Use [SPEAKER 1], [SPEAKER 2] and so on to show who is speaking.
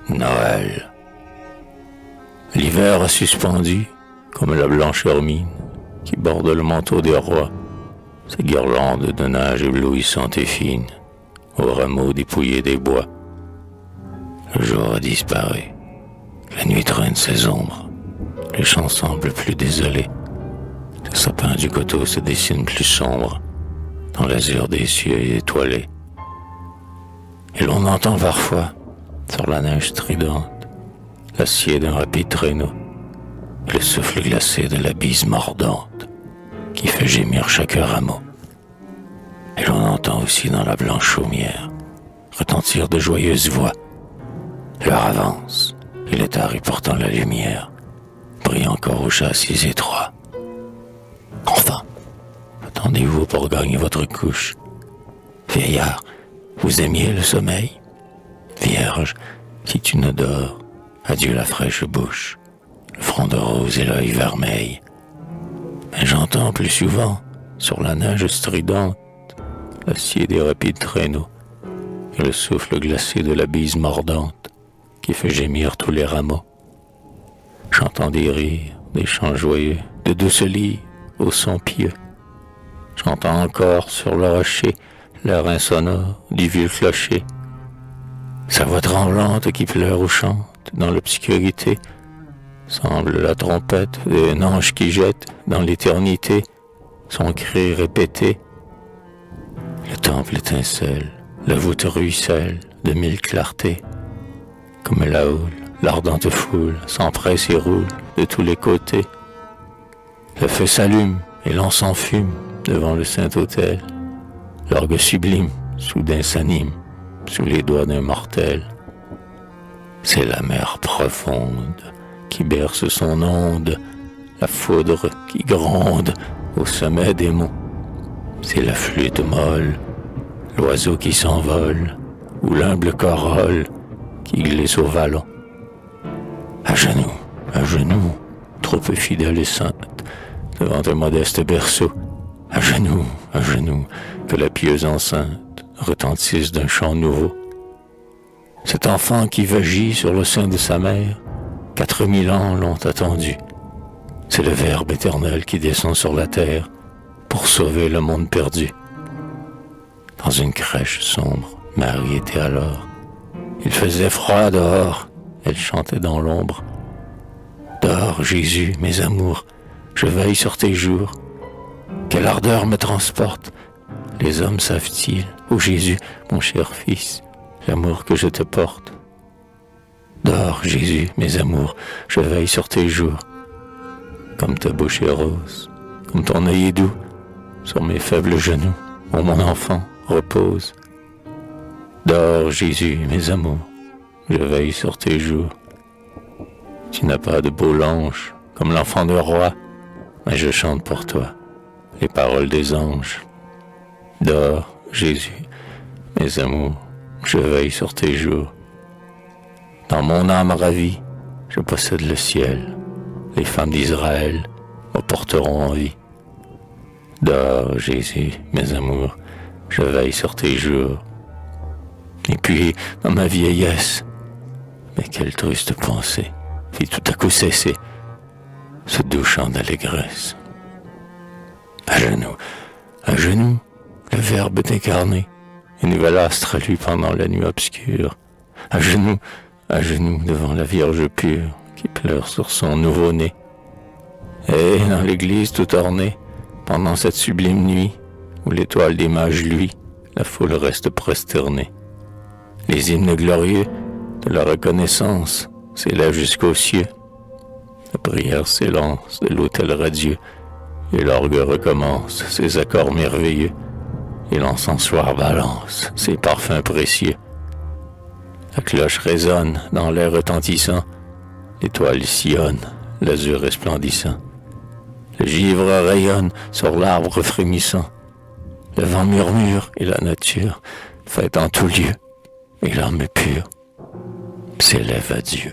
[SPEAKER 1] Noël. L'hiver a suspendu, comme la blanche hermine qui borde le manteau des rois, ses guirlandes de neige éblouissantes et fines, aux rameaux dépouillés des bois. Le jour a disparu, la nuit traîne ses ombres, les champs semblent plus désolés, les sapins du coteau se dessinent plus sombres, dans l'azur des cieux étoilés. Et l'on entend parfois, sur la neige stridente, l'acier d'un rapide traîneau, et le souffle glacé de la bise mordante, qui fait gémir chaque rameau. Et l'on entend aussi dans la blanche chaumière retentir de joyeuses voix. L'heure avance, et les taris portant la lumière brille encore aux châssis étroits. Enfin, attendez-vous pour gagner votre couche. Vieillard, vous aimiez le sommeil? Vierge, si tu ne dors, adieu la fraîche bouche, le front de rose et l'œil vermeil. Mais j'entends plus souvent, sur la neige stridente, l'acier des rapides traîneaux et le souffle glacé de la bise mordante qui fait gémir tous les rameaux. J'entends des rires, des chants joyeux, de douces lyres au son pieux. J'entends encore sur le rocher l'air insonore du vieux clocher, sa voix tremblante qui pleure ou chante dans l'obscurité semble la trompette d'un ange qui jette dans l'éternité son cri répété. Le temple étincelle, la voûte ruisselle de mille clartés. Comme la houle, l'ardente foule s'empresse et roule de tous les côtés. Le feu s'allume et l'encens fume devant le Saint-Autel. L'orgue sublime, soudain s'anime sous les doigts d'un mortel. C'est la mer profonde qui berce son onde, la foudre qui gronde au sommet des monts. C'est la flûte molle, l'oiseau qui s'envole, ou l'humble corolle qui glisse au vallon. À genoux, trop peu fidèle et sainte, devant un modeste berceau. À genoux, que la pieuse enceinte retentisse d'un chant nouveau. Cet enfant qui vagit sur le sein de sa mère, 4000 ans l'ont attendu. C'est le Verbe éternel qui descend sur la terre pour sauver le monde perdu. Dans une crèche sombre, Marie était alors. Il faisait froid dehors, elle chantait dans l'ombre. Dors, Jésus, mes amours, je veille sur tes jours. Quelle ardeur me transporte, les hommes savent-ils, ô Jésus, mon cher fils, l'amour que je te porte. Dors, Jésus, mes amours, je veille sur tes jours. Comme ta bouche est rose, comme ton œil est doux, sur mes faibles genoux, ô mon enfant, repose. Dors, Jésus, mes amours, je veille sur tes jours. Tu n'as pas de beau l'ange, comme l'enfant de roi, mais je chante pour toi les paroles des anges. Dors, Jésus, mes amours, je veille sur tes jours. Dans mon âme ravie, je possède le ciel. Les femmes d'Israël me porteront en vie. Dors, Jésus, mes amours, je veille sur tes jours. Et puis, dans ma vieillesse, mais quelle triste pensée fit tout à coup cesser ce doux chant d'allégresse. À genoux, le Verbe est incarné, un nouvel astre allume pendant la nuit obscure. À genoux, devant la Vierge pure qui pleure sur son nouveau-né. Et dans l'église tout ornée, pendant cette sublime nuit, où l'étoile des mages luit, la foule reste prosternée. Les hymnes glorieux de la reconnaissance s'élèvent jusqu'aux cieux. La prière s'élance de l'autel radieux, et l'orgue recommence ses accords merveilleux, et l'encensoir balance ses parfums précieux. La cloche résonne dans l'air retentissant, l'étoile sillonne, l'azur resplendissant. Le givre rayonne sur l'arbre frémissant, le vent murmure et la nature fête en tout lieu, et l'âme pure s'élève à Dieu.